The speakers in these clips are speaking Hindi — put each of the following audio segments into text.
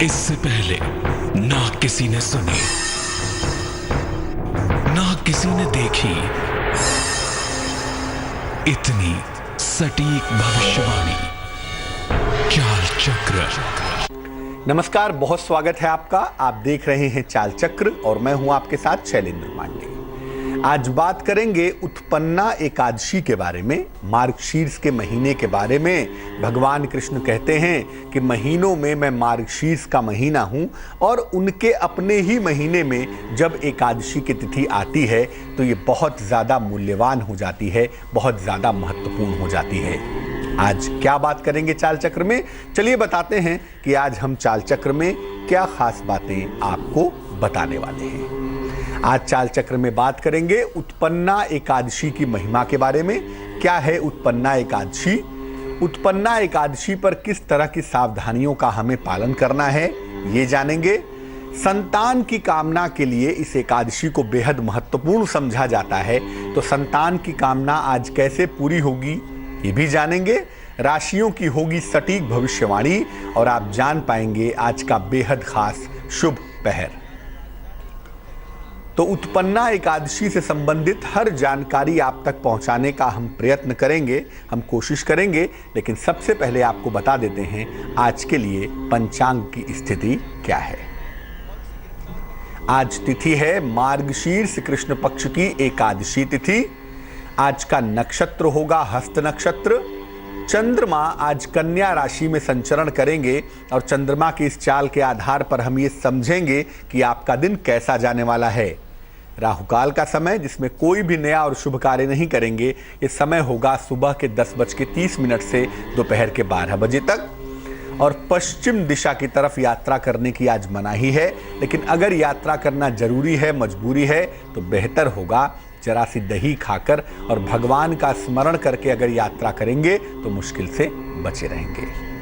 इससे पहले ना किसी ने सुनी, ना किसी ने देखी इतनी सटीक भविष्यवाणी। चाल चक्र। नमस्कार, बहुत स्वागत है आपका। आप देख रहे हैं चाल चक्र और मैं हूं आपके साथ शैलेंद्र पांडे। आज बात करेंगे उत्पन्ना एकादशी के बारे में, मार्गशीर्ष के महीने के बारे में। भगवान कृष्ण कहते हैं कि महीनों में मैं मार्गशीर्ष का महीना हूं और उनके अपने ही महीने में जब एकादशी की तिथि आती है तो ये बहुत ज़्यादा मूल्यवान हो जाती है, बहुत ज़्यादा महत्वपूर्ण हो जाती है। आज क्या बात करेंगे चाल चक्र में, चलिए बताते हैं कि आज हम चाल चक्र में क्या खास बातें आपको बताने वाले हैं। आज चाल चक्र में बात करेंगे उत्पन्ना एकादशी की महिमा के बारे में। क्या है उत्पन्ना एकादशी? उत्पन्ना एकादशी पर किस तरह की सावधानियों का हमें पालन करना है, ये जानेंगे। संतान की कामना के लिए इस एकादशी को बेहद महत्वपूर्ण समझा जाता है, तो संतान की कामना आज कैसे पूरी होगी, ये भी जानेंगे। राशियों की होगी सटीक भविष्यवाणी और आप जान पाएंगे आज का बेहद खास शुभ पहर। तो उत्पन्ना एकादशी से संबंधित हर जानकारी आप तक पहुंचाने का हम प्रयत्न करेंगे, हम कोशिश करेंगे। लेकिन सबसे पहले आपको बता देते हैं आज के लिए पंचांग की स्थिति क्या है। आज तिथि है मार्गशीर्ष कृष्ण पक्ष की एकादशी तिथि। आज का नक्षत्र होगा हस्त नक्षत्र। चंद्रमा आज कन्या राशि में संचरण करेंगे और चंद्रमा की इस चाल के आधार पर हम ये समझेंगे कि आपका दिन कैसा जाने वाला है। राहुकाल का समय, जिसमें कोई भी नया और शुभ कार्य नहीं करेंगे, ये समय होगा सुबह के 10:30 से दोपहर के 12 बजे तक। और पश्चिम दिशा की तरफ यात्रा करने की आज मनाही है, लेकिन अगर यात्रा करना जरूरी है, मजबूरी है, तो बेहतर होगा जरा सी दही खाकर और भगवान का स्मरण करके अगर यात्रा करेंगे तो मुश्किल से बचे रहेंगे।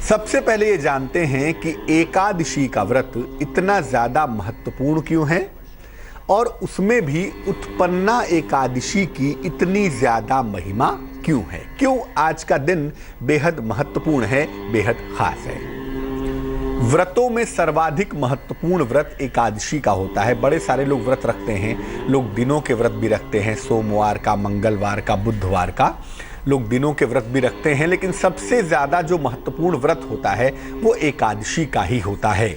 सबसे पहले ये जानते हैं कि एकादशी का व्रत इतना ज्यादा महत्वपूर्ण क्यों है और उसमें भी उत्पन्ना एकादशी की इतनी ज्यादा महिमा क्यों है, क्यों आज का दिन बेहद महत्वपूर्ण है, बेहद खास है। व्रतों में सर्वाधिक महत्वपूर्ण व्रत एकादशी का होता है। बड़े सारे लोग व्रत रखते हैं, लोग दिनों के व्रत भी रखते हैं, सोमवार का, मंगलवार का, बुधवार का, लोग दिनों के व्रत भी रखते हैं। लेकिन सबसे ज्यादा जो महत्वपूर्ण व्रत होता है वो एकादशी का ही होता है,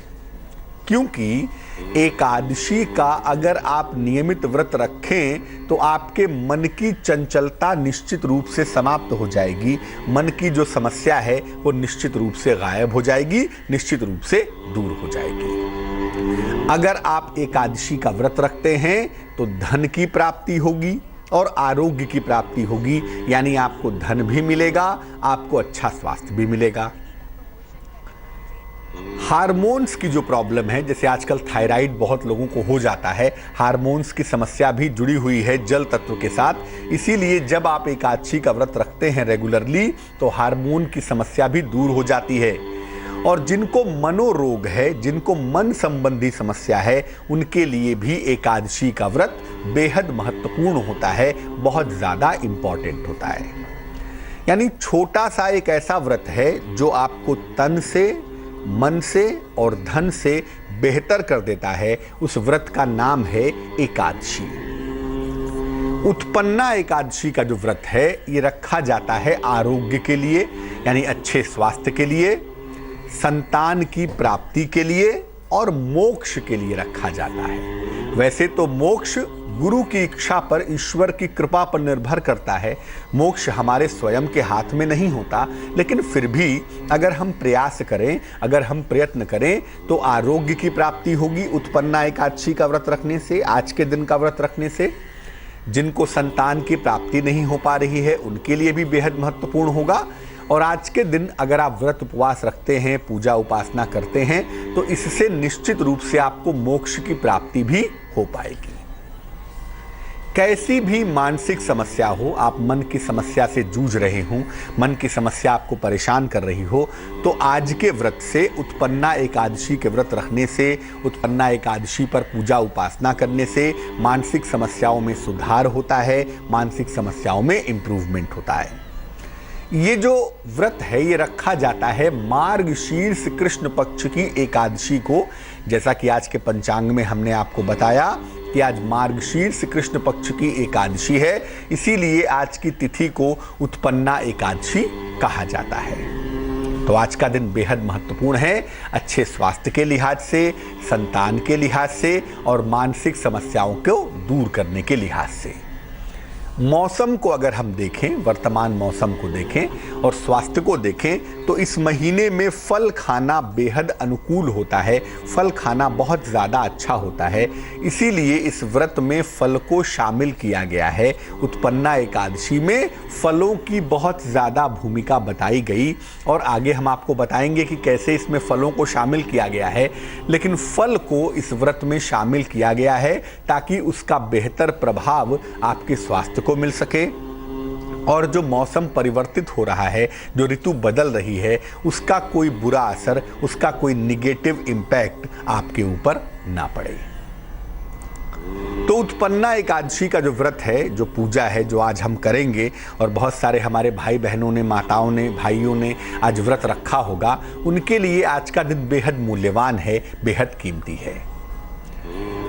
क्योंकि एकादशी का अगर आप नियमित व्रत रखें तो आपके मन की चंचलता निश्चित रूप से समाप्त हो जाएगी। मन की जो समस्या है वो निश्चित रूप से गायब हो जाएगी, निश्चित रूप से दूर हो जाएगी। अगर आप एकादशी का व्रत रखते हैं तो धन की प्राप्ति होगी और आरोग्य की प्राप्ति होगी, यानी आपको धन भी मिलेगा, आपको अच्छा स्वास्थ्य भी मिलेगा। हार्मोन्स की जो प्रॉब्लम है, जैसे आजकल थायराइड बहुत लोगों को हो जाता है, हार्मोन्स की समस्या भी जुड़ी हुई है जल तत्व के साथ। इसीलिए जब आप एकादशी का व्रत रखते हैं रेगुलरली तो हार्मोन की समस्या भी दूर हो जाती है। और जिनको मनोरोग है, जिनको मन संबंधी समस्या है, उनके लिए भी एकादशी का व्रत बेहद महत्वपूर्ण होता है, बहुत ज्यादा इंपॉर्टेंट होता है। यानी छोटा सा एक ऐसा व्रत है जो आपको तन से, मन से और धन से बेहतर कर देता है। उस व्रत का नाम है एकादशी। उत्पन्ना एकादशी का जो व्रत है ये रखा जाता है आरोग्य के लिए, यानी अच्छे स्वास्थ्य के लिए, संतान की प्राप्ति के लिए और मोक्ष के लिए रखा जाता है। वैसे तो मोक्ष गुरु की इच्छा पर, ईश्वर की कृपा पर निर्भर करता है। मोक्ष हमारे स्वयं के हाथ में नहीं होता, लेकिन फिर भी अगर हम प्रयास करें, अगर हम प्रयत्न करें तो आरोग्य की प्राप्ति होगी उत्पन्ना एकादशी का व्रत रखने से, आज के दिन का व्रत रखने से। जिनको संतान की प्राप्ति नहीं हो पा रही है उनके लिए भी बेहद महत्वपूर्ण होगा। और आज के दिन अगर आप व्रत उपवास रखते हैं, पूजा उपासना करते हैं, तो इससे निश्चित रूप से आपको मोक्ष की प्राप्ति भी हो पाएगी। कैसी भी मानसिक समस्या हो, आप मन की समस्या से जूझ रहे हो, मन की समस्या आपको परेशान कर रही हो, तो आज के व्रत से, उत्पन्ना एकादशी के व्रत रखने से, उत्पन्ना एकादशी पर पूजा उपासना करने से मानसिक समस्याओं में सुधार होता है, मानसिक समस्याओं में इंप्रूवमेंट होता है। ये जो व्रत है ये रखा जाता है मार्गशीर्ष कृष्ण पक्ष की एकादशी को। जैसा कि आज के पंचांग में हमने आपको बताया कि आज मार्गशीर्ष कृष्ण पक्ष की एकादशी है, इसीलिए आज की तिथि को उत्पन्ना एकादशी कहा जाता है। तो आज का दिन बेहद महत्वपूर्ण है, अच्छे स्वास्थ्य के लिहाज से, संतान के लिहाज से और मानसिक समस्याओं को दूर करने के लिहाज से। मौसम को अगर हम देखें, वर्तमान मौसम को देखें और स्वास्थ्य को देखें तो इस महीने में फल खाना बेहद अनुकूल होता है, फल खाना बहुत ज़्यादा अच्छा होता है, इसीलिए इस व्रत में फल को शामिल किया गया है। उत्पन्ना एकादशी में फलों की बहुत ज़्यादा भूमिका बताई गई और आगे हम आपको बताएंगे कि कैसे इसमें फलों को शामिल किया गया है। लेकिन फल को इस व्रत में शामिल किया गया है ताकि उसका बेहतर प्रभाव आपके स्वास्थ्य को मिल सके और जो मौसम परिवर्तित हो रहा है, जो ऋतु बदल रही है, उसका कोई बुरा असर, उसका कोई निगेटिव इम्पैक्ट आपके ऊपर ना पड़े। तो उत्पन्ना एकादशी का जो व्रत है, जो पूजा है, जो आज हम करेंगे और बहुत सारे हमारे भाई बहनों ने, माताओं ने, भाइयों ने आज व्रत रखा होगा, उनके लिए आज का दिन बेहद मूल्यवान है, बेहद कीमती है।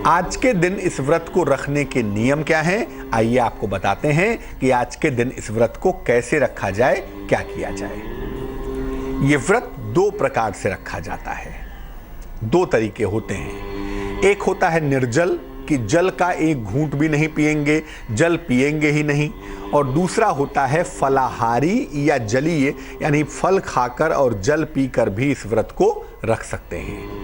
आज के दिन इस व्रत को रखने के नियम क्या हैं? आइए आपको बताते हैं कि आज के दिन इस व्रत को कैसे रखा जाए, क्या किया जाए। ये व्रत दो प्रकार से रखा जाता है, दो तरीके होते हैं। एक होता है निर्जल, कि जल का एक घूंट भी नहीं पिएंगे, जल पिएंगे ही नहीं। और दूसरा होता है फलाहारी या जलीय, यानी फल खाकर और जल पीकर भी इस व्रत को रख सकते हैं।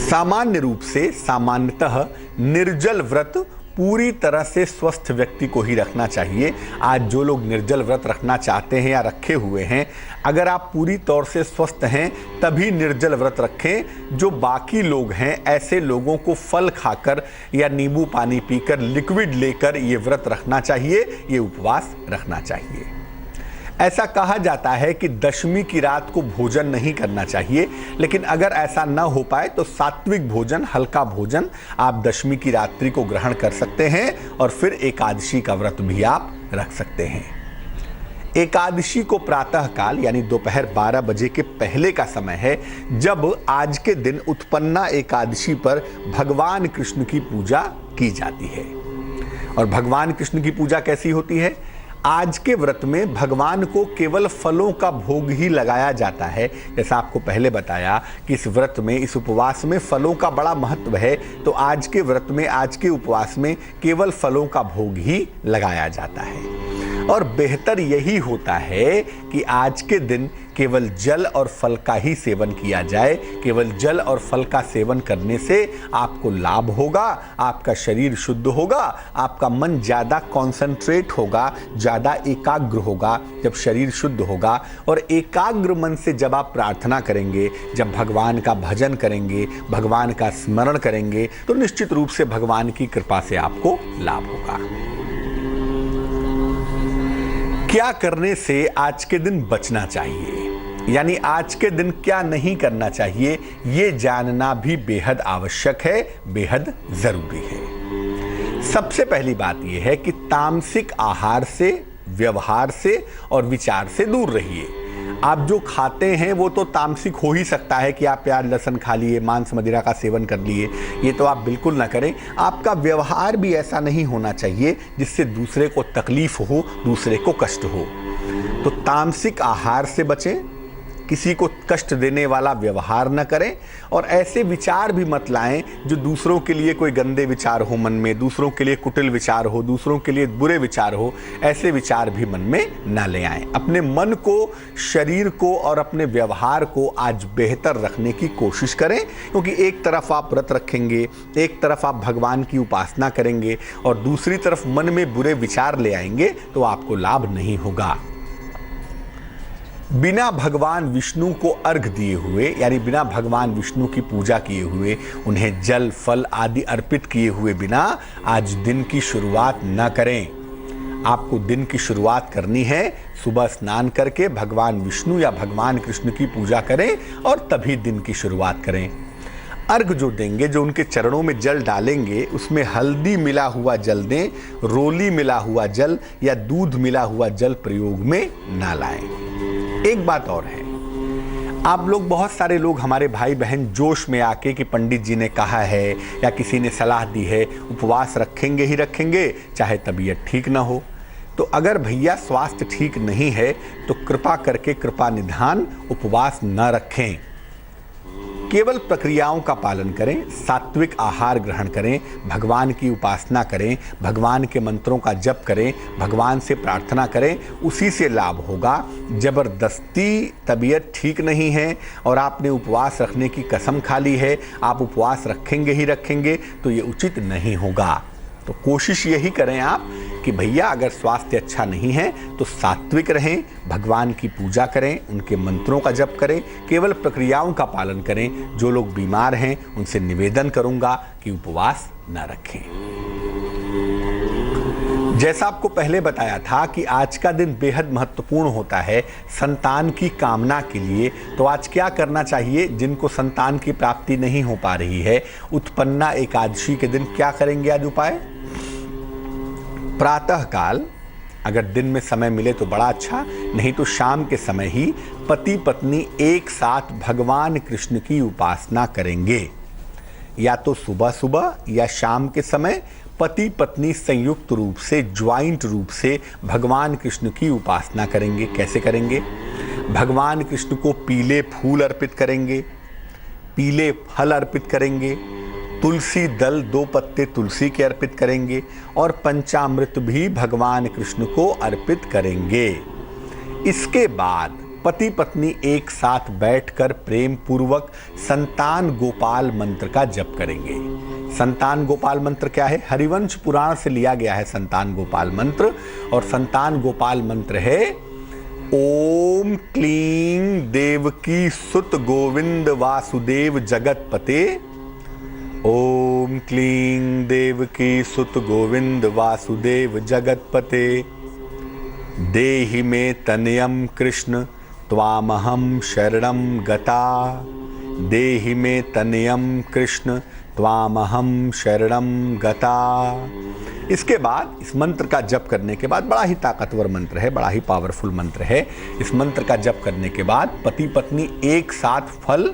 सामान्य रूप से, सामान्यतः निर्जल व्रत पूरी तरह से स्वस्थ व्यक्ति को ही रखना चाहिए। आज जो लोग निर्जल व्रत रखना चाहते हैं या रखे हुए हैं, अगर आप पूरी तौर से स्वस्थ हैं तभी निर्जल व्रत रखें। जो बाकी लोग हैं, ऐसे लोगों को फल खाकर या नींबू पानी पीकर, लिक्विड लेकर ये व्रत रखना चाहिए, ये उपवास रखना चाहिए। ऐसा कहा जाता है कि दशमी की रात को भोजन नहीं करना चाहिए, लेकिन अगर ऐसा न हो पाए तो सात्विक भोजन, हल्का भोजन आप दशमी की रात्रि को ग्रहण कर सकते हैं और फिर एकादशी का व्रत भी आप रख सकते हैं। एकादशी को प्रातः काल यानी दोपहर 12 बजे के पहले का समय है, जब आज के दिन उत्पन्ना एकादशी पर भगवान कृष्ण की पूजा की जाती है। और भगवान कृष्ण की पूजा कैसी होती है? आज के व्रत में भगवान को केवल फलों का भोग ही लगाया जाता है। जैसा आपको पहले बताया कि इस व्रत में, इस उपवास में फलों का बड़ा महत्व है, तो आज के व्रत में, आज के उपवास में केवल फलों का भोग ही लगाया जाता है। और बेहतर यही होता है कि आज के दिन केवल जल और फल का ही सेवन किया जाए। केवल जल और फल का सेवन करने से आपको लाभ होगा, आपका शरीर शुद्ध होगा, आपका मन ज़्यादा कॉन्सेंट्रेट होगा, ज़्यादा एकाग्र होगा। जब शरीर शुद्ध होगा और एकाग्र मन से जब आप प्रार्थना करेंगे, जब भगवान का भजन करेंगे, भगवान का स्मरण करेंगे, तो निश्चित रूप से भगवान की कृपा से आपको लाभ होगा। क्या करने से आज के दिन बचना चाहिए, यानी आज के दिन क्या नहीं करना चाहिए, ये जानना भी बेहद आवश्यक है, बेहद जरूरी है। सबसे पहली बात यह है कि तामसिक आहार से, व्यवहार से और विचार से दूर रहिए। आप जो खाते हैं वो तो तामसिक हो ही सकता है कि आप प्याज लहसुन खा लिए, मांस मदिरा का सेवन कर लिए, ये तो आप बिल्कुल ना करें। आपका व्यवहार भी ऐसा नहीं होना चाहिए जिससे दूसरे को तकलीफ हो, दूसरे को कष्ट हो। तो तामसिक आहार से बचें, किसी को कष्ट देने वाला व्यवहार न करें और ऐसे विचार भी मत लाएं जो दूसरों के लिए कोई गंदे विचार हो मन में, दूसरों के लिए कुटिल विचार हो, दूसरों के लिए बुरे विचार हो, ऐसे विचार भी मन में ना ले आएं। अपने मन को, शरीर को और अपने व्यवहार को आज बेहतर रखने की कोशिश करें, क्योंकि एक तरफ आप व्रत रखेंगे, एक तरफ आप भगवान की उपासना करेंगे और दूसरी तरफ मन में बुरे विचार ले आएंगे तो आपको लाभ नहीं होगा। बिना भगवान विष्णु को अर्घ दिए हुए, यानी बिना भगवान विष्णु की पूजा किए हुए, उन्हें जल फल आदि अर्पित किए हुए बिना आज दिन की शुरुआत न करें। आपको दिन की शुरुआत करनी है, सुबह स्नान करके भगवान विष्णु या भगवान कृष्ण की पूजा करें और तभी दिन की शुरुआत करें। अर्घ जो देंगे, जो उनके चरणों में जल डालेंगे, उसमें हल्दी मिला हुआ जल दें, रोली मिला हुआ जल या दूध मिला हुआ जल प्रयोग में ना लाएं। एक बात और है, आप लोग, बहुत सारे लोग, हमारे भाई बहन जोश में आके कि पंडित जी ने कहा है या किसी ने सलाह दी है उपवास रखेंगे ही रखेंगे चाहे तबीयत ठीक ना हो। तो अगर भैया स्वास्थ्य ठीक नहीं है तो कृपा करके कृपा निधान उपवास न रखें, केवल प्रक्रियाओं का पालन करें, सात्विक आहार ग्रहण करें, भगवान की उपासना करें, भगवान के मंत्रों का जप करें, भगवान से प्रार्थना करें, उसी से लाभ होगा। जबरदस्ती तबीयत ठीक नहीं है और आपने उपवास रखने की कसम खा ली है, आप उपवास रखेंगे ही रखेंगे, तो ये उचित नहीं होगा। तो कोशिश यही करें आप कि भैया अगर स्वास्थ्य अच्छा नहीं है तो सात्विक रहें, भगवान की पूजा करें, उनके मंत्रों का जप करें, केवल प्रक्रियाओं का पालन करें। जो लोग बीमार हैं उनसे निवेदन करूंगा कि उपवास न रखें। जैसा आपको पहले बताया था कि आज का दिन बेहद महत्वपूर्ण होता है संतान की कामना के लिए, तो आज क्या करना चाहिए जिनको संतान की प्राप्ति नहीं हो पा रही है? उत्पन्ना एकादशी के दिन क्या करेंगे आज उपाय? प्रातः काल, अगर दिन में समय मिले तो बड़ा अच्छा, नहीं तो शाम के समय ही पति पत्नी एक साथ भगवान कृष्ण की उपासना करेंगे। या तो सुबह सुबह या शाम के समय पति पत्नी संयुक्त रूप से, ज्वाइंट रूप से भगवान कृष्ण की उपासना करेंगे। कैसे करेंगे? भगवान कृष्ण को पीले फूल अर्पित करेंगे, पीले फल अर्पित करेंगे, तुलसी दल 2 पत्ते तुलसी के अर्पित करेंगे और पंचामृत भी भगवान कृष्ण को अर्पित करेंगे। इसके बाद पति पत्नी एक साथ बैठकर प्रेम पूर्वक संतान गोपाल मंत्र का जप करेंगे। संतान गोपाल मंत्र क्या है? हरिवंश पुराण से लिया गया है संतान गोपाल मंत्र, और संतान गोपाल मंत्र है ओम क्लीं देवकी सुत गोविंद वासुदेव जगतपते। ओम क्लीं देवकी सुत गोविंद वासुदेव जगतपते। देहि मे तनयं कृष्ण त्वामहं शरणं गता। देहि मे तनयं कृष्ण त्वामहं शरणं गता। इसके बाद इस मंत्र का जप करने के बाद, बड़ा ही ताकतवर मंत्र है, बड़ा ही पावरफुल मंत्र है, इस मंत्र का जप करने के बाद पति पत्नी एक साथ फल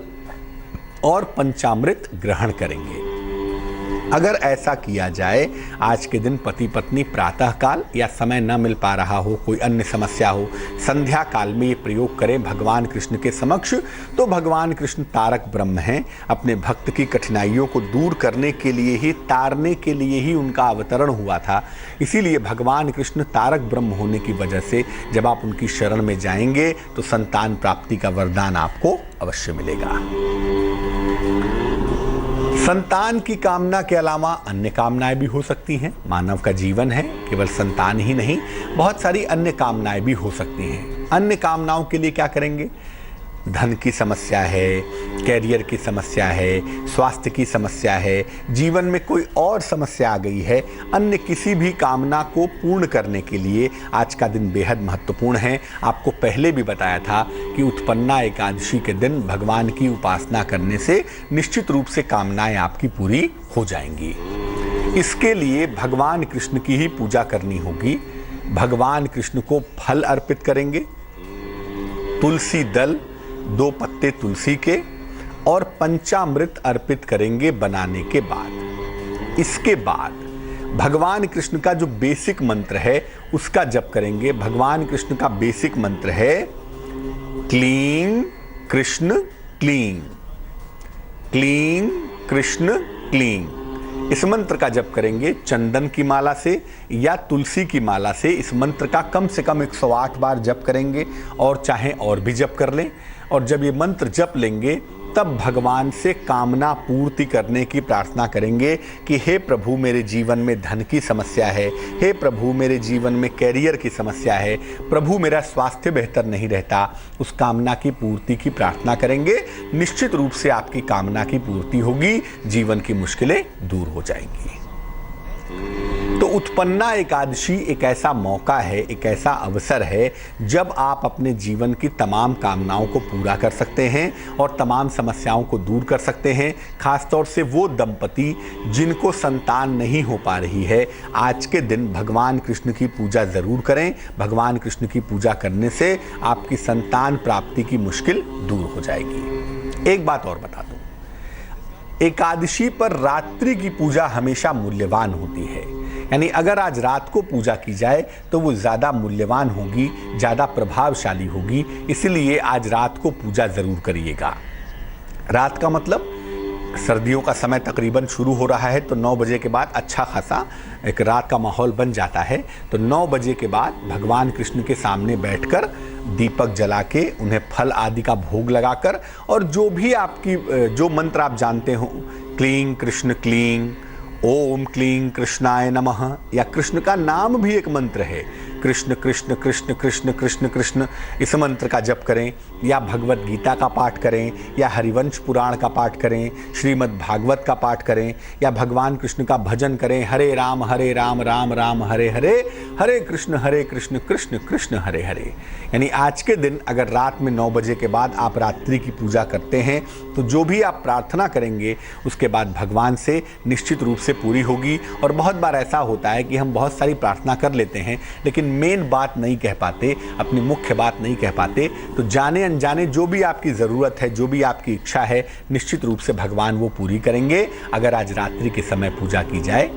और पंचामृत ग्रहण करेंगे। अगर ऐसा किया जाए, आज के दिन पति पत्नी प्रातः काल या समय न मिल पा रहा हो, कोई अन्य समस्या हो, संध्या काल में ये प्रयोग करें भगवान कृष्ण के समक्ष, तो भगवान कृष्ण तारक ब्रह्म हैं। अपने भक्त की कठिनाइयों को दूर करने के लिए ही, तारने के लिए ही उनका अवतरण हुआ था। इसीलिए भगवान कृष्ण तारक ब्रह्म होने की वजह से जब आप उनकी शरण में जाएंगे तो संतान प्राप्ति का वरदान आपको अवश्य मिलेगा। संतान की कामना के अलावा अन्य कामनाएं भी हो सकती हैं। मानव का जीवन है, केवल संतान ही नहीं, बहुत सारी अन्य कामनाएं भी हो सकती हैं। अन्य कामनाओं के लिए क्या करेंगे? धन की समस्या है, कैरियर की समस्या है, स्वास्थ्य की समस्या है, जीवन में कोई और समस्या आ गई है, अन्य किसी भी कामना को पूर्ण करने के लिए आज का दिन बेहद महत्वपूर्ण है। आपको पहले भी बताया था कि उत्पन्ना एकादशी के दिन भगवान की उपासना करने से निश्चित रूप से कामनाएं आपकी पूरी हो जाएंगी। इसके लिए भगवान कृष्ण की ही पूजा करनी होगी। भगवान कृष्ण को फल अर्पित करेंगे, तुलसी दल 2 पत्ते तुलसी के, और पंचामृत अर्पित करेंगे बनाने के बाद। इसके बाद भगवान कृष्ण का जो बेसिक मंत्र है उसका जप करेंगे। भगवान कृष्ण का बेसिक मंत्र है क्लीं कृष्ण क्लीं, क्लीं कृष्ण क्लीं। इस मंत्र का जप करेंगे चंदन की माला से या तुलसी की माला से। इस मंत्र का कम से कम 108 बार जप करेंगे, और चाहे और भी जप कर लें। और जब ये मंत्र जप लेंगे तब भगवान से कामना पूर्ति करने की प्रार्थना करेंगे कि हे प्रभु, मेरे जीवन में धन की समस्या है, हे प्रभु मेरे जीवन में कैरियर की समस्या है, प्रभु मेरा स्वास्थ्य बेहतर नहीं रहता। उस कामना की पूर्ति की प्रार्थना करेंगे। निश्चित रूप से आपकी कामना की पूर्ति होगी, जीवन की मुश्किलें दूर हो जाएंगी। तो उत्पन्ना एकादशी एक ऐसा मौका है, एक ऐसा अवसर है जब आप अपने जीवन की तमाम कामनाओं को पूरा कर सकते हैं और तमाम समस्याओं को दूर कर सकते हैं। खासतौर से वो दंपति जिनको संतान नहीं हो पा रही है, आज के दिन भगवान कृष्ण की पूजा ज़रूर करें। भगवान कृष्ण की पूजा करने से आपकी संतान प्राप्ति की मुश्किल दूर हो जाएगी। एक बात और बता दूं, एकादशी पर रात्रि की पूजा हमेशा मूल्यवान होती है। यानी अगर आज रात को पूजा की जाए तो वो ज़्यादा मूल्यवान होगी, ज़्यादा प्रभावशाली होगी। इसलिए आज रात को पूजा ज़रूर करिएगा। रात का मतलब सर्दियों का समय तकरीबन शुरू हो रहा है, तो 9 बजे के बाद अच्छा खासा एक रात का माहौल बन जाता है। तो 9 बजे के बाद भगवान कृष्ण के सामने बैठकर दीपक जला के उन्हें फल आदि का भोग लगाकर और जो भी आपकी जो मंत्र आप जानते हो, क्लीं कृष्ण क्लीं, ओम क्लीं कृष्णाय नमः, या कृष्ण का नाम भी एक मंत्र है, कृष्ण कृष्ण कृष्ण कृष्ण कृष्ण कृष्ण, इस मंत्र का जप करें, या भगवत गीता का पाठ करें, या हरिवंश पुराण का पाठ करें, श्रीमद् भागवत का पाठ करें, या भगवान कृष्ण का भजन करें, हरे राम राम राम हरे हरे, हरे कृष्ण कृष्ण कृष्ण हरे हरे। यानी आज के दिन अगर रात में 9 बजे के बाद आप रात्रि की पूजा करते हैं तो जो भी आप प्रार्थना करेंगे उसके बाद भगवान से निश्चित रूप से पूरी होगी। और बहुत बार ऐसा होता है कि हम बहुत सारी प्रार्थना कर लेते हैं लेकिन मेन बात नहीं कह पाते, अपनी मुख्य बात नहीं कह पाते। तो जाने अनजाने जो भी आपकी ज़रूरत है, जो भी आपकी इच्छा है, निश्चित रूप से भगवान वो पूरी करेंगे अगर आज रात्रि के समय पूजा की जाए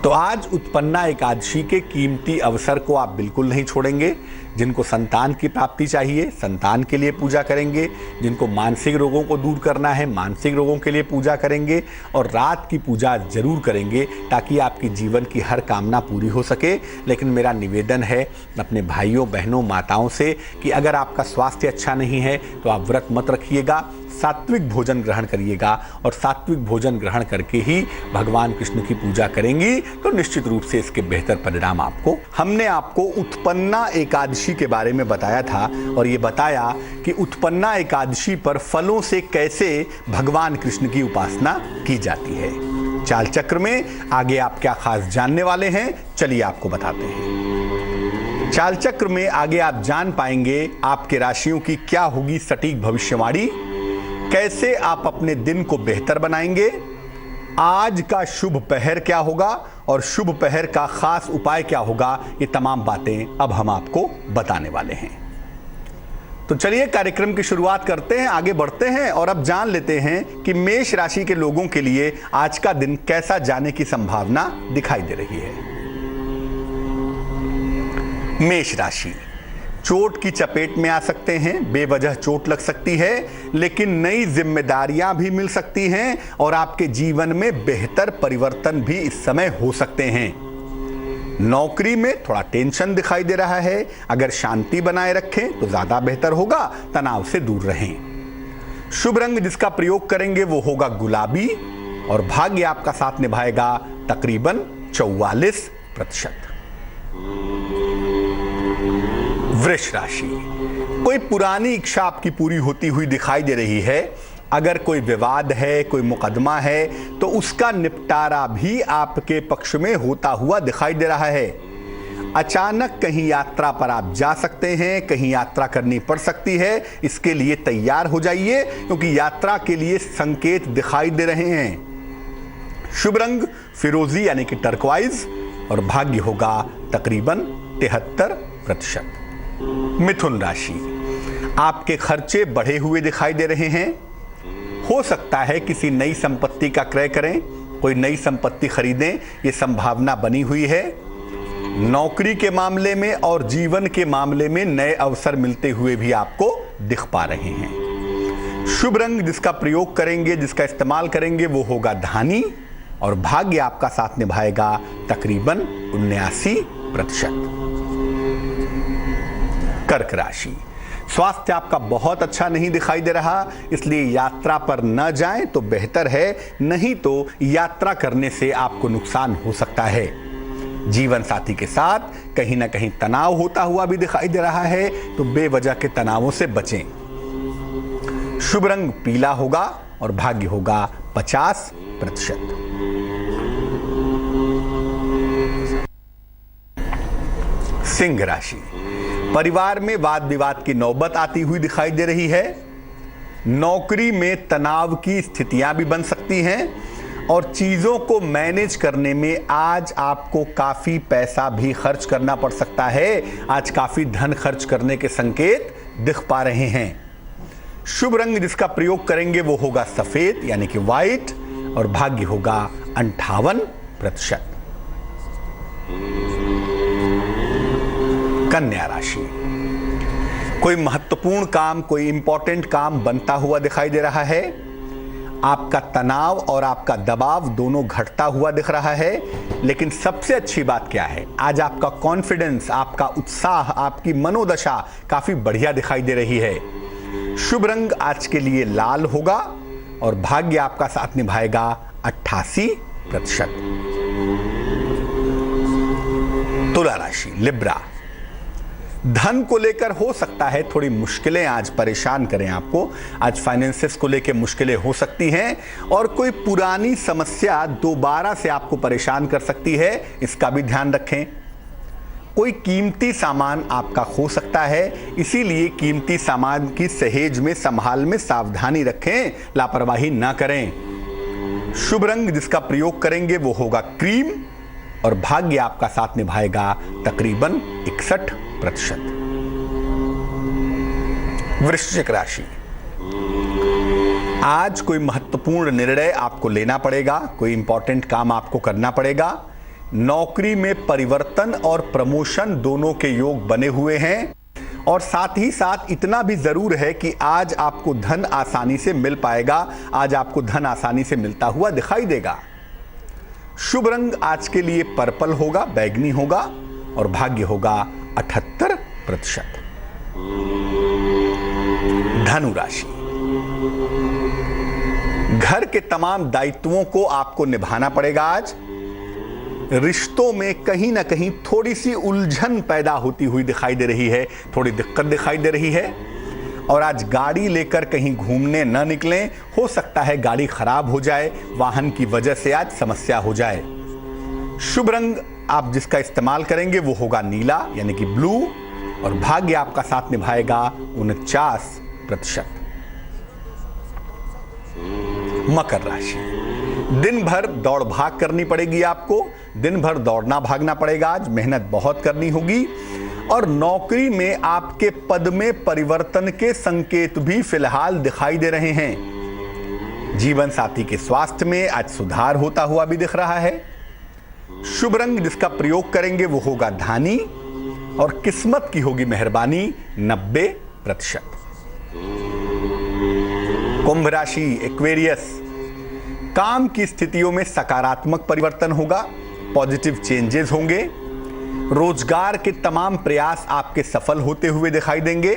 तो आज उत्पन्ना एकादशी के कीमती अवसर को आप बिल्कुल नहीं छोड़ेंगे। जिनको संतान की प्राप्ति चाहिए, संतान के लिए पूजा करेंगे। जिनको मानसिक रोगों को दूर करना है, मानसिक रोगों के लिए पूजा करेंगे। और रात की पूजा जरूर करेंगे ताकि आपकी जीवन की हर कामना पूरी हो सके। लेकिन मेरा निवेदन है अपने भाइयों बहनों माताओं से कि अगर आपका स्वास्थ्य अच्छा नहीं है तो आप व्रत मत रखिएगा, सात्विक भोजन ग्रहण करिएगा। और सात्विक भोजन ग्रहण करके ही भगवान कृष्ण की पूजा करेंगी तो निश्चित रूप से इसके बेहतर परिणाम आपको। हमने आपको उत्पन्ना एकादशी के बारे में बताया था और ये बताया कि उत्पन्ना एकादशी पर फलों से कैसे भगवान कृष्ण की उपासना की जाती है। चाल चक्र में आगे आप क्या खास जानने वाले हैं, चलिए आपको बताते हैं। चाल चक्र में आगे आप जान पाएंगे आपके राशियों की क्या होगी सटीक भविष्यवाणी, कैसे आप अपने दिन को बेहतर बनाएंगे, आज का शुभ पहर क्या होगा और शुभ पहर का खास उपाय क्या होगा। ये तमाम बातें अब हम आपको बताने वाले हैं। तो चलिए कार्यक्रम की शुरुआत करते हैं, आगे बढ़ते हैं और अब जान लेते हैं कि मेष राशि के लोगों के लिए आज का दिन कैसा जाने की संभावना दिखाई दे रही है। मेष राशि, चोट की चपेट में आ सकते हैं, बेवजह चोट लग सकती है, लेकिन नई जिम्मेदारियां भी मिल सकती हैं और आपके जीवन में बेहतर परिवर्तन भी इस समय हो सकते हैं। नौकरी में थोड़ा टेंशन दिखाई दे रहा है, अगर शांति बनाए रखें तो ज्यादा बेहतर होगा, तनाव से दूर रहें। शुभ रंग जिसका प्रयोग करेंगे वो होगा गुलाबी और भाग्य आपका साथ निभाएगा तकरीबन 44%। वृष राशि, कोई पुरानी इच्छा आपकी पूरी होती हुई दिखाई दे रही है। अगर कोई विवाद है, कोई मुकदमा है तो उसका निपटारा भी आपके पक्ष में होता हुआ दिखाई दे रहा है। अचानक कहीं यात्रा पर आप जा सकते हैं, कहीं यात्रा करनी पड़ सकती है, इसके लिए तैयार हो जाइए क्योंकि यात्रा के लिए संकेत दिखाई दे रहे हैं। शुभ रंग फिरोजी यानी कि टर्कवाइज और भाग्य होगा तकरीबन 73%। मिथुन राशि, आपके खर्चे बढ़े हुए दिखाई दे रहे हैं। हो सकता है किसी नई संपत्ति का क्रय करें, कोई नई संपत्ति खरीदें, ये संभावना बनी हुई है। नौकरी के मामले में और जीवन के मामले में नए अवसर मिलते हुए भी आपको दिख पा रहे हैं। शुभ रंग जिसका प्रयोग करेंगे, जिसका इस्तेमाल करेंगे वो होगा धानी और भाग्य आपका साथ निभाएगा तकरीबन 79%। कर्क राशि, स्वास्थ्य आपका बहुत अच्छा नहीं दिखाई दे रहा, इसलिए यात्रा पर न जाएं तो बेहतर है, नहीं तो यात्रा करने से आपको नुकसान हो सकता है। जीवन साथी के साथ कहीं ना कहीं तनाव होता हुआ भी दिखाई दे रहा है, तो बेवजह के तनावों से बचें। शुभ रंग पीला होगा और भाग्य होगा 50%। सिंह राशि, परिवार में वाद विवाद की नौबत आती हुई दिखाई दे रही है। नौकरी में तनाव की स्थितियां भी बन सकती हैं और चीजों को मैनेज करने में आज आपको काफी पैसा भी खर्च करना पड़ सकता है। आज काफी धन खर्च करने के संकेत दिख पा रहे हैं। शुभ रंग जिसका प्रयोग करेंगे वो होगा सफेद यानी कि व्हाइट और भाग्य होगा 58%। कन्या राशि, कोई महत्वपूर्ण काम, कोई इंपॉर्टेंट काम बनता हुआ दिखाई दे रहा है। आपका तनाव और आपका दबाव दोनों घटता हुआ दिख रहा है। लेकिन सबसे अच्छी बात क्या है, आज आपका कॉन्फिडेंस, आपका उत्साह, आपकी मनोदशा काफी बढ़िया दिखाई दे रही है। शुभ रंग आज के लिए लाल होगा और भाग्य आपका साथ निभाएगा 88%। तुला राशि, लिब्रा, धन को लेकर हो सकता है थोड़ी मुश्किलें आज परेशान करें आपको। आज फाइनेंसेस को लेकर मुश्किलें हो सकती हैं और कोई पुरानी समस्या दोबारा से आपको परेशान कर सकती है, इसका भी ध्यान रखें। कोई कीमती सामान आपका हो सकता है, इसीलिए कीमती सामान की सहेज में, संभाल में सावधानी रखें, लापरवाही ना करें। शुभ रंग जिसका प्रयोग करेंगे वो होगा क्रीम और भाग्य आपका साथ निभाएगा तकरीबन 61%। वृश्चिक राशि, आज कोई महत्वपूर्ण निर्णय आपको लेना पड़ेगा, कोई इंपॉर्टेंट काम आपको करना पड़ेगा। नौकरी में परिवर्तन और प्रमोशन दोनों के योग बने हुए हैं और साथ ही साथ इतना भी जरूर है कि आज आपको धन आसानी से मिल पाएगा। आज आपको धन आसानी से मिलता हुआ दिखाई देगा। शुभ रंग आज के लिए पर्पल होगा, बैगनी होगा और भाग्य होगा 78%। धनु राशि, घर के तमाम दायित्वों को आपको निभाना पड़ेगा। आज रिश्तों में कहीं ना कहीं थोड़ी सी उलझन पैदा होती हुई दिखाई दे रही है, थोड़ी दिक्कत दिखाई दे रही है। और आज गाड़ी लेकर कहीं घूमने न निकलें, हो सकता है गाड़ी खराब हो जाए, वाहन की वजह से आज समस्या हो जाए। शुभ रंग आप जिसका इस्तेमाल करेंगे वो होगा नीला यानी कि ब्लू और भाग्य आपका साथ निभाएगा 49%। मकर राशि, दिन भर दौड़ भाग करनी पड़ेगी आपको, दिन भर दौड़ना भागना पड़ेगा। आज मेहनत बहुत करनी होगी और नौकरी में आपके पद में परिवर्तन के संकेत भी फिलहाल दिखाई दे रहे हैं। जीवन साथी के स्वास्थ्य में आज सुधार होता हुआ भी दिख रहा है। शुभ रंग जिसका प्रयोग करेंगे वो होगा धानी और किस्मत की होगी मेहरबानी 90%। कुंभ राशि, एक्वेरियस, काम की स्थितियों में सकारात्मक परिवर्तन होगा, पॉजिटिव चेंजेस होंगे। रोजगार के तमाम प्रयास आपके सफल होते हुए दिखाई देंगे।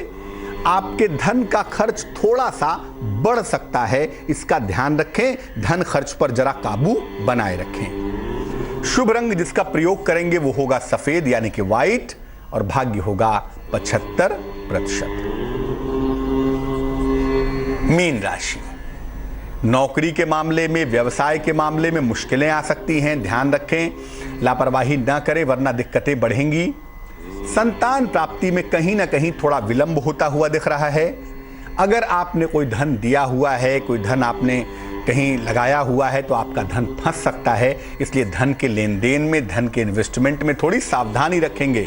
आपके धन का खर्च थोड़ा सा बढ़ सकता है, इसका ध्यान रखें। धन खर्च पर जरा काबू बनाए रखें। शुभ रंग जिसका प्रयोग करेंगे वो होगा सफेद यानी कि व्हाइट और भाग्य होगा 75%। मीन राशि, नौकरी के मामले में, व्यवसाय के मामले में मुश्किलें आ सकती हैं, ध्यान रखें। लापरवाही ना करें वरना दिक्कतें बढ़ेंगी। संतान प्राप्ति में कहीं ना कहीं थोड़ा विलंब होता हुआ दिख रहा है। अगर आपने कोई धन दिया हुआ है, कोई धन आपने कहीं लगाया हुआ है तो आपका धन फंस सकता है, इसलिए धन के लेन देन में, धन के इन्वेस्टमेंट में थोड़ी सावधानी रखेंगे।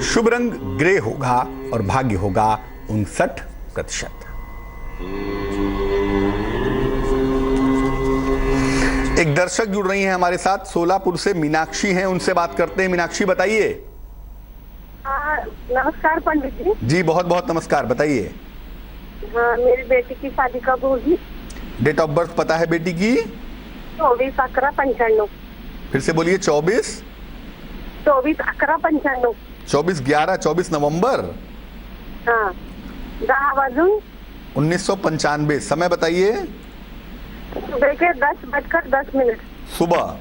शुभ रंग ग्रे होगा और भाग्य होगा 59%। एक दर्शक जुड़ रही हैं हमारे साथ, सोलापुर से मीनाक्षी हैं, उनसे बात करते हैं। मीनाक्षी बताइए। नमस्कार पंडित जी। जी बहुत बहुत नमस्कार, बताइए। हाँ, मेरी बेटी की शादी कब होगी? डेट ऑफ बर्थ पता है बेटी की? 24/11/95। फिर से बोलिए। 24 24/11/95। 24 नवंबर। हाँ, 10 वाजून 1995। समय बताइए। सुबह के 10:10 सुबह।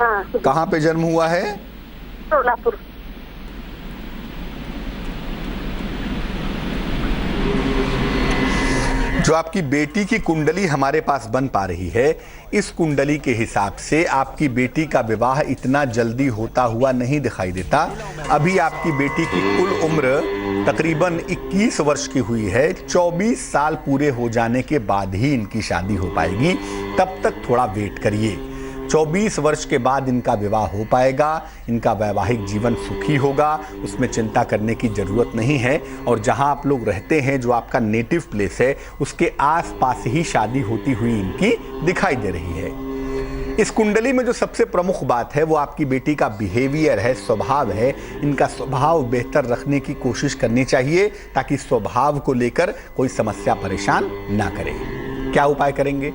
हाँ। कहाँ पे जन्म हुआ है? सोलापुर। जो आपकी बेटी की कुंडली हमारे पास बन पा रही है, इस कुंडली के हिसाब से आपकी बेटी का विवाह इतना जल्दी होता हुआ नहीं दिखाई देता। अभी आपकी बेटी की कुल उम्र तकरीबन 21 वर्ष की हुई है। 24 साल पूरे हो जाने के बाद ही इनकी शादी हो पाएगी, तब तक थोड़ा वेट करिए। 24 वर्ष के बाद इनका विवाह हो पाएगा, इनका वैवाहिक जीवन सुखी होगा, उसमें चिंता करने की ज़रूरत नहीं है। और जहां आप लोग रहते हैं, जो आपका नेटिव प्लेस है, उसके आसपास ही शादी होती हुई इनकी दिखाई दे रही है। इस कुंडली में जो सबसे प्रमुख बात है वो आपकी बेटी का बिहेवियर है, स्वभाव है। इनका स्वभाव बेहतर रखने की कोशिश करनी चाहिए ताकि स्वभाव को लेकर कोई समस्या परेशान ना करे। क्या उपाय करेंगे?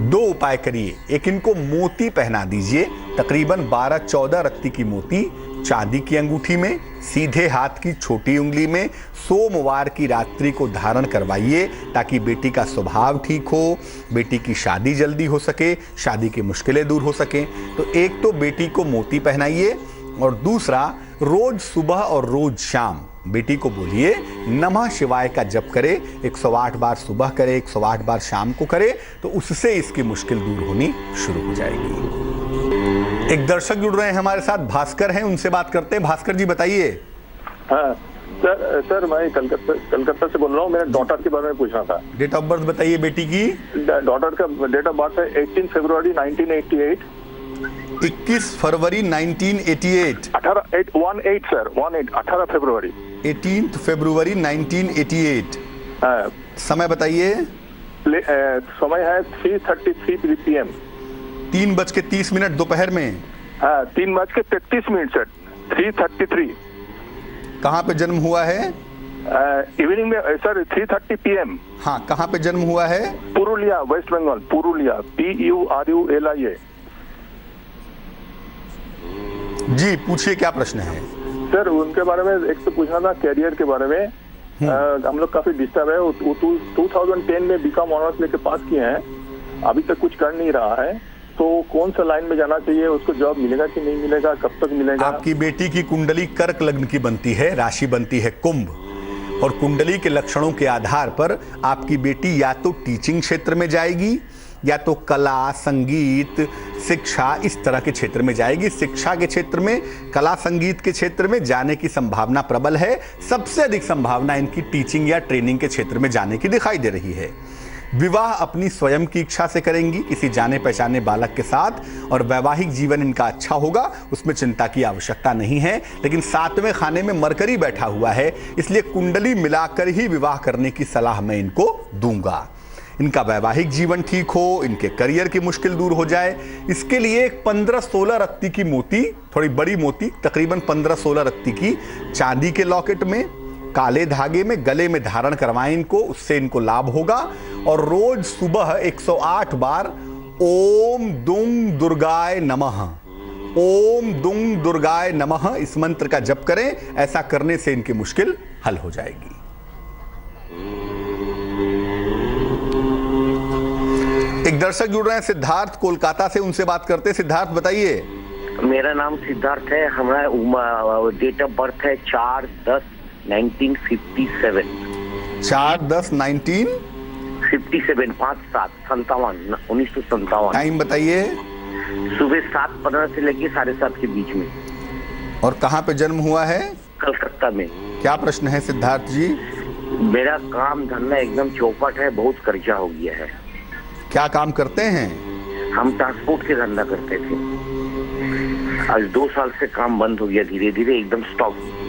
2 उपाय करिए। एक, इनको मोती पहना दीजिए, तकरीबन 12-14 रत्ती की मोती चांदी की अंगूठी में, सीधे हाथ की छोटी उंगली में सोमवार की रात्रि को धारण करवाइए ताकि बेटी का स्वभाव ठीक हो, बेटी की शादी जल्दी हो सके, शादी की मुश्किलें दूर हो सकें। तो एक तो बेटी को मोती पहनाइए, और दूसरा, रोज सुबह और रोज शाम बेटी को बोलिए नमः शिवाय का जप करे। 108 बार सुबह करे, 108 बार शाम को करे, तो उससे इसकी मुश्किल दूर होनी शुरू हो जाएगी। एक दर्शक जुड़ रहे हैं हमारे साथ, भास्कर हैं, उनसे बात करते हैं। भास्कर जी बताइए। हाँ सर मैं कलकत्ता से बोल रहा हूँ। मेरे डॉटर के बारे में पूछना था। डेट ऑफ बर्थ बताइए बेटी की। डॉटर का डेट ऑफ बर्थ है 18 फरवरी 1988। 21 फरवरी 1988। 18 फरवरी 18 फरवरी 1988। हाँ। समय बताइए। समय है 3:33 PM। 3:30 दोपहर में। हाँ, 3:33 सर। 3:33। कहाँ पे जन्म हुआ है? इवनिंग में सर 3:30 PM। हाँ, कहाँ पे जन्म हुआ है? पुरुलिया, वेस्ट बंगाल। पुरुलिया, PURULIA। जी पूछिए, क्या प्रश्न है? सर उनके बारे में एक तो पूछना था, कैरियर के बारे में। हम लोग काफी डिस्टर्ब है। 2010 में बीकॉम ऑनर्स लेके पास किए हैं, अभी तक कुछ कर नहीं रहा है। तो कौन सा लाइन में जाना चाहिए? उसको जॉब मिलेगा कि नहीं मिलेगा? कब तक मिलेगा? आपकी बेटी की कुंडली कर्क लग्न की बनती है, राशि बनती है कुंभ, और कुंडली के लक्षणों के आधार पर आपकी बेटी या तो टीचिंग क्षेत्र में जाएगी, या तो कला, संगीत, शिक्षा, इस तरह के क्षेत्र में जाएगी। शिक्षा के क्षेत्र में, कला संगीत के क्षेत्र में जाने की संभावना प्रबल है। सबसे अधिक संभावना इनकी टीचिंग या ट्रेनिंग के क्षेत्र में जाने की दिखाई दे रही है। विवाह अपनी स्वयं की इच्छा से करेंगी किसी जाने पहचाने बालक के साथ, और वैवाहिक जीवन इनका अच्छा होगा, उसमें चिंता की आवश्यकता नहीं है। लेकिन 7वें खाने में मरकरी बैठा हुआ है, इसलिए कुंडली मिलाकर ही विवाह करने की सलाह मैं इनको दूंगा। इनका वैवाहिक जीवन ठीक हो, इनके करियर की मुश्किल दूर हो जाए, इसके लिए एक 15-16 रत्ती की मोती, थोड़ी बड़ी मोती, तकरीबन 15-16 रत्ती की चांदी के लॉकेट में काले धागे में गले में धारण करवाएं इनको, उससे इनको लाभ होगा। और रोज सुबह 108 बार ओम दुंग दुर्गाय नमः, ओम दुंग दुर्गाय नमः, इस मंत्र का जप करें। ऐसा करने से इनकी मुश्किल हल हो जाएगी। एक दर्शक जुड़ रहे हैं सिद्धार्थ कोलकाता से, उनसे बात करते हैं। सिद्धार्थ बताइए। मेरा नाम सिद्धार्थ है। हमारा डेट ऑफ बर्थ है 4/10/1957। 4/10/1957। 1957। टाइम बताइए। सुबह 7:15 से लेके 7:30 के बीच में। और कहाँ पे जन्म हुआ है? कलकत्ता में। क्या प्रश्न है सिद्धार्थ जी? मेरा काम धंधा एकदम चौपट है, बहुत कर्जा हो गया है। क्या काम करते हैं? हम ट्रांसपोर्ट के धंधा करते थे, आज 2 साल से काम बंद हो गया, धीरे धीरे एकदम स्टॉप हो गया।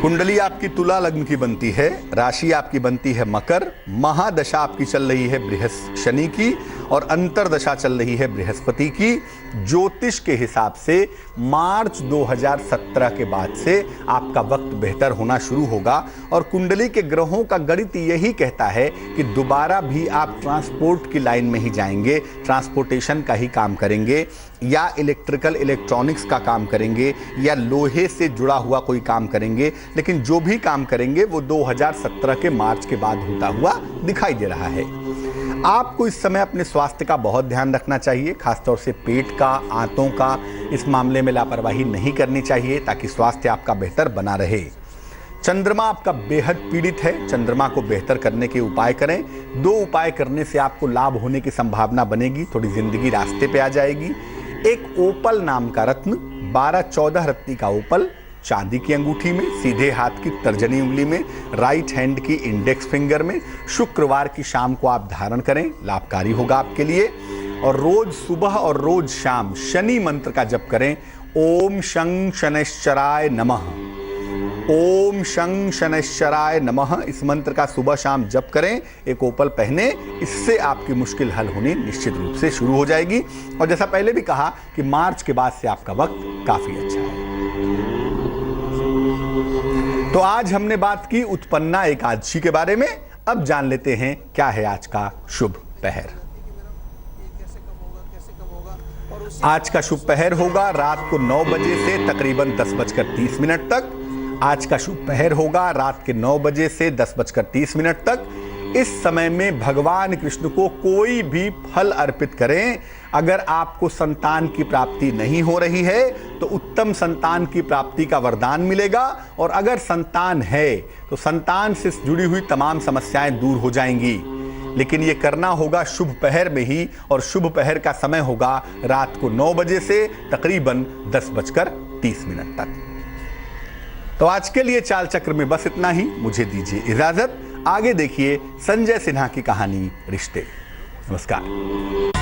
कुंडली आपकी तुला लग्न की बनती है, राशि आपकी बनती है मकर, महादशा आपकी चल रही है शनि की, और अंतरदशा चल रही है बृहस्पति की। ज्योतिष के हिसाब से मार्च 2017 के बाद से आपका वक्त बेहतर होना शुरू होगा, और कुंडली के ग्रहों का गणित यही कहता है कि दोबारा भी आप ट्रांसपोर्ट की लाइन में ही जाएंगे, ट्रांसपोर्टेशन का ही काम करेंगे, या इलेक्ट्रिकल इलेक्ट्रॉनिक्स का काम करेंगे, या लोहे से जुड़ा हुआ कोई काम करेंगे। लेकिन जो भी काम करेंगे वो 2017 के मार्च के बाद होता हुआ दिखाई दे रहा है। आपको इस समय अपने स्वास्थ्य का बहुत ध्यान रखना चाहिए, खासतौर से पेट का, आंतों का। इस मामले में लापरवाही नहीं करनी चाहिए ताकि स्वास्थ्य आपका बेहतर बना रहे। चंद्रमा आपका बेहद पीड़ित है। चंद्रमा को बेहतर करने के उपाय करें। 2 उपाय करने से आपको लाभ होने की संभावना बनेगी, थोड़ी जिंदगी रास्ते पे आ जाएगी। एक ओपल नाम का रत्न, 12-14 रत्ती का ओपल चांदी की अंगूठी में, सीधे हाथ की तर्जनी उंगली में, राइट हैंड की इंडेक्स फिंगर में शुक्रवार की शाम को आप धारण करें, लाभकारी होगा आपके लिए। और रोज सुबह और रोज शाम शनि मंत्र का जप करें। ओम शं शनैश्चराय नमः, ओम शं शनैश्चराय नमः, इस मंत्र का सुबह शाम जप करें। एक ओपल पहने, इससे आपकी मुश्किल हल होनी निश्चित रूप से शुरू हो जाएगी। और जैसा पहले भी कहा कि मार्च के बाद से आपका वक्त काफी अच्छा है। तो आज हमने बात की उत्पन्ना एकादशी के बारे में। अब जान लेते हैं क्या है आज का शुभ पहर। आज का शुभ पहर होगा रात को 9 बजे से तकरीबन 10:30 तक। आज का शुभ पहर होगा रात के 9 बजे से 10:30 तक। इस समय में भगवान कृष्ण को कोई भी फल अर्पित करें। अगर आपको संतान की प्राप्ति नहीं हो रही है तो उत्तम संतान की प्राप्ति का वरदान मिलेगा, और अगर संतान है तो संतान से जुड़ी हुई तमाम समस्याएं दूर हो जाएंगी। लेकिन यह करना होगा शुभ पहर में ही, और शुभ पहर का समय होगा रात को 9 बजे से तकरीबन 10:30 तक। तो आज के लिए चाल चक्र में बस इतना ही। मुझे दीजिए इजाजत। आगे देखिए संजय सिन्हा की कहानी रिश्ते। नमस्कार।